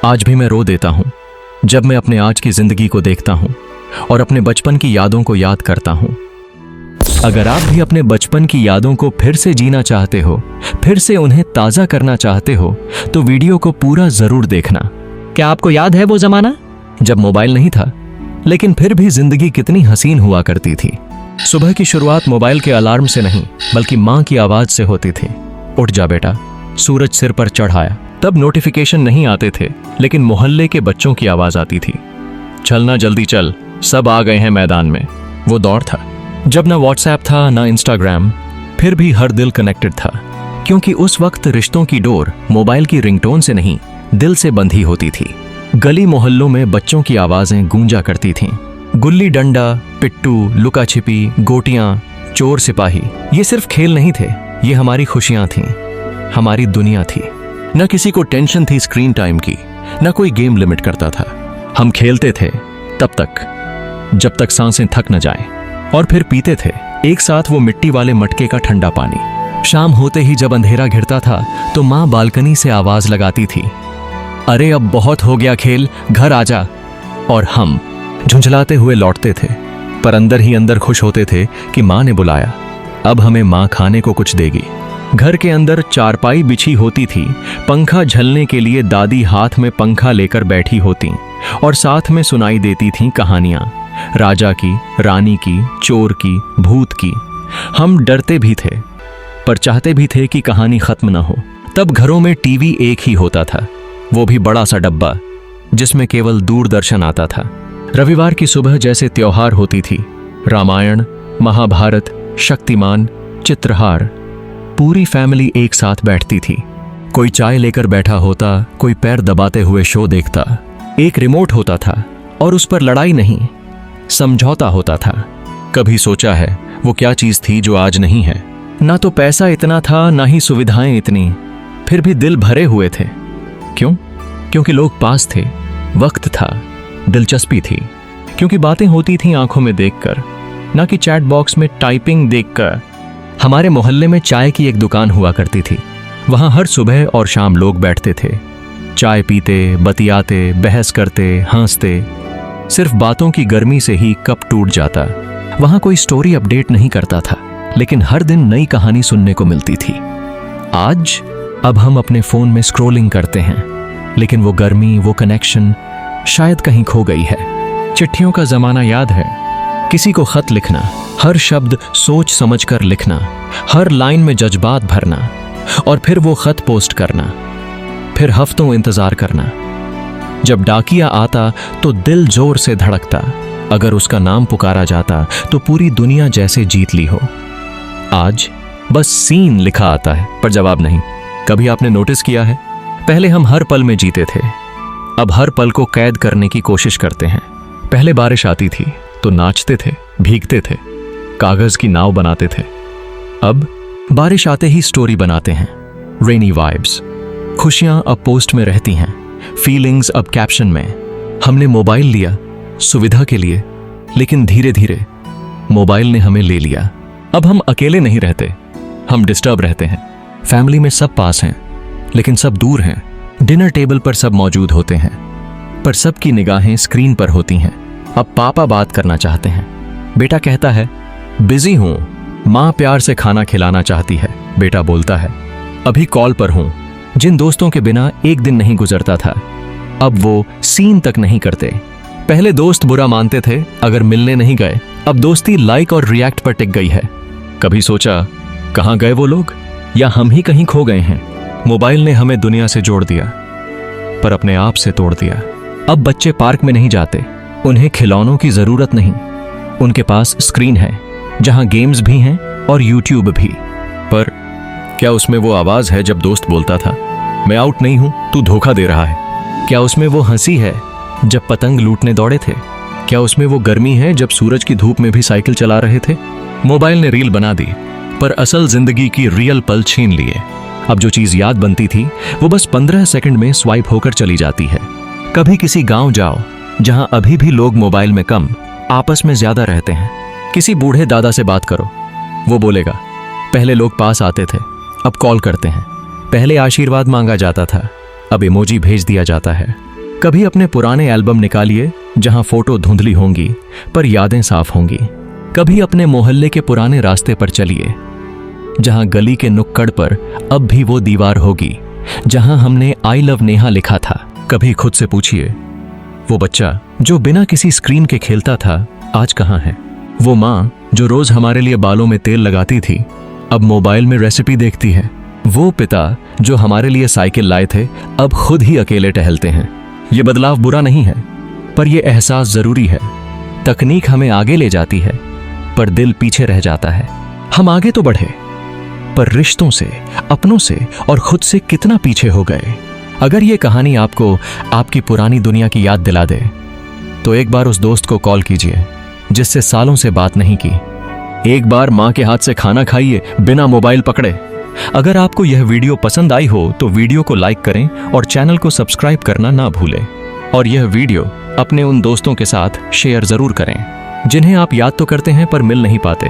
आज भी मैं रो देता हूँ जब मैं अपने आज की जिंदगी को देखता हूँ और अपने बचपन की यादों को याद करता हूँ। अगर आप भी अपने बचपन की यादों को फिर से जीना चाहते हो, फिर से उन्हें ताज़ा करना चाहते हो, तो वीडियो को पूरा जरूर देखना। क्या आपको याद है वो जमाना जब मोबाइल नहीं था, लेकिन फिर भी जिंदगी कितनी हसीन हुआ करती थी। सुबह की शुरुआत मोबाइल के अलार्म से नहीं बल्कि माँ की आवाज से होती थी। उठ जा बेटा, सूरज सिर पर चढ़ आया। तब नोटिफिकेशन नहीं आते थे, लेकिन मोहल्ले के बच्चों की आवाज आती थी, चलना जल्दी चल, सब आ गए हैं मैदान में। वो दौर था जब ना व्हाट्सएप था ना इंस्टाग्राम, फिर भी हर दिल कनेक्टेड था, क्योंकि उस वक्त रिश्तों की डोर मोबाइल की रिंगटोन से नहीं दिल से बंधी होती थी। गली मोहल्लों में बच्चों की आवाजें गूंजा करती थीं। गुल्ली डंडा, पिट्टू, लुका छिपी, गोटियां, चोर सिपाही, ये सिर्फ खेल नहीं थे, ये हमारी खुशियां थीं, हमारी दुनिया थी। न किसी को टेंशन थी स्क्रीन टाइम की, न कोई गेम लिमिट करता था। हम खेलते थे तब तक जब तक सांसें थक न जाएं, और फिर पीते थे एक साथ वो मिट्टी वाले मटके का ठंडा पानी। शाम होते ही जब अंधेरा घिरता था तो माँ बालकनी से आवाज लगाती थी, अरे अब बहुत हो गया खेल, घर आजा। और हम झुंझलाते हुए लौटते थे, पर अंदर ही अंदर खुश होते थे कि माँ ने बुलाया, अब हमें माँ खाने को कुछ देगी। घर के अंदर चारपाई बिछी होती थी, पंखा झलने के लिए दादी हाथ में पंखा लेकर बैठी होती और साथ में सुनाई देती थीं कहानियां, राजा की, रानी की, चोर की, भूत की। हम डरते भी थे पर चाहते भी थे कि कहानी खत्म ना हो। तब घरों में टीवी एक ही होता था, वो भी बड़ा सा डब्बा जिसमें केवल दूरदर्शन आता था। रविवार की सुबह जैसे त्योहार होती थी, रामायण, महाभारत, शक्तिमान, चित्रहार, पूरी फैमिली एक साथ बैठती थी। कोई चाय लेकर बैठा होता, कोई पैर दबाते हुए शो देखता। एक रिमोट होता था और उस पर लड़ाई नहीं, समझौता होता था। कभी सोचा है वो क्या चीज थी जो आज नहीं है? ना तो पैसा इतना था, ना ही सुविधाएं इतनी, फिर भी दिल भरे हुए थे। क्यों? क्योंकि लोग पास थे, वक्त था, दिलचस्पी थी, क्योंकि बातें होती थीं आंखों में देखकर, ना कि चैट बॉक्स में टाइपिंग देखकर। हमारे मोहल्ले में चाय की एक दुकान हुआ करती थी। वहां हर सुबह और शाम लोग बैठते थे, चाय पीते, बतियाते, बहस करते, हंसते। सिर्फ बातों की गर्मी से ही कप टूट जाता। वहां कोई स्टोरी अपडेट नहीं करता था, लेकिन हर दिन नई कहानी सुनने को मिलती थी। आज अब हम अपने फोन में स्क्रॉलिंग करते हैं, लेकिन वो गर्मी, वो कनेक्शन शायद कहीं खो गई है। चिट्ठियों का जमाना याद है? किसी को खत लिखना, हर शब्द सोच समझकर लिखना, हर लाइन में जज्बात भरना, और फिर वो खत पोस्ट करना, फिर हफ्तों इंतजार करना। जब डाकिया आता तो दिल जोर से धड़कता, अगर उसका नाम पुकारा जाता तो पूरी दुनिया जैसे जीत ली हो। आज बस सीन लिखा आता है पर जवाब नहीं। कभी आपने नोटिस किया है, पहले हम हर पल में जीते थे, अब हर पल को कैद करने की कोशिश करते हैं। पहले बारिश आती थी तो नाचते थे, भीगते थे, कागज की नाव बनाते थे। अब बारिश आते ही स्टोरी बनाते हैं, रेनी वाइब्स। खुशियां अब पोस्ट में रहती हैं, फीलिंग्स अब कैप्शन में। हमने मोबाइल लिया सुविधा के लिए, लेकिन धीरे धीरे मोबाइल ने हमें ले लिया। अब हम अकेले नहीं रहते, हम डिस्टर्ब रहते हैं। फैमिली में सब पास हैं, लेकिन सब दूर हैं। डिनर टेबल पर सब मौजूद होते हैं, पर सबकी निगाहें स्क्रीन पर होती हैं। अब पापा बात करना चाहते हैं, बेटा कहता है बिजी हूं। माँ प्यार से खाना खिलाना चाहती है, बेटा बोलता है अभी कॉल पर हूं। जिन दोस्तों के बिना एक दिन नहीं गुजरता था, अब वो सीन तक नहीं करते। पहले दोस्त बुरा मानते थे अगर मिलने नहीं गए, अब दोस्ती लाइक और रिएक्ट पर टिक गई है। कभी सोचा कहां गए वो लोग, या हम ही कहीं खो गए हैं? मोबाइल ने हमें दुनिया से जोड़ दिया, पर अपने आप से तोड़ दिया। अब बच्चे पार्क में नहीं जाते, उन्हें खिलौनों की जरूरत नहीं, उनके पास स्क्रीन है जहां गेम्स भी हैं और यूट्यूब भी। पर क्या उसमें वो आवाज है जब दोस्त बोलता था मैं आउट नहीं हूं, तू धोखा दे रहा है? क्या उसमें वो हंसी है जब पतंग लूटने दौड़े थे? क्या उसमें वो गर्मी है जब सूरज की धूप में भी साइकिल चला रहे थे? मोबाइल ने रील बना दी, पर असल जिंदगी की रियल पल छीन लिए। अब जो चीज याद बनती थी वो बस 15 सेकंड में स्वाइप होकर चली जाती है। कभी किसी गांव जाओ जहां अभी भी लोग मोबाइल में कम, आपस में ज्यादा रहते हैं। किसी बूढ़े दादा से बात करो, वो बोलेगा पहले लोग पास आते थे, अब कॉल करते हैं। पहले आशीर्वाद मांगा जाता था, अब इमोजी भेज दिया जाता है। कभी अपने पुराने एल्बम निकालिए जहां फोटो धुंधली होंगी पर यादें साफ होंगी। कभी अपने मोहल्ले के पुराने रास्ते पर चलिए जहां गली के नुक्कड़ पर अब भी वो दीवार होगी जहां हमने आई लव नेहा लिखा था। कभी खुद से पूछिए, वो बच्चा जो बिना किसी स्क्रीन के खेलता था आज कहां है? वो माँ जो रोज हमारे लिए बालों में तेल लगाती थी अब मोबाइल में रेसिपी देखती है। वो पिता जो हमारे लिए साइकिल लाए थे अब खुद ही अकेले टहलते हैं। ये बदलाव बुरा नहीं है, पर यह एहसास जरूरी है। तकनीक हमें आगे ले जाती है पर दिल पीछे रह जाता है। हम आगे तो बढ़े पर रिश्तों से, अपनों से और खुद से कितना पीछे हो गए। अगर ये कहानी आपको आपकी पुरानी दुनिया की याद दिला दे तो एक बार उस दोस्त को कॉल कीजिए जिससे सालों से बात नहीं की। एक बार माँ के हाथ से खाना खाइए बिना मोबाइल पकड़े। अगर आपको यह वीडियो पसंद आई हो तो वीडियो को लाइक करें और चैनल को सब्सक्राइब करना ना भूलें। और यह वीडियो अपने उन दोस्तों के साथ शेयर जरूर करें जिन्हें आप याद तो करते हैं पर मिल नहीं पाते।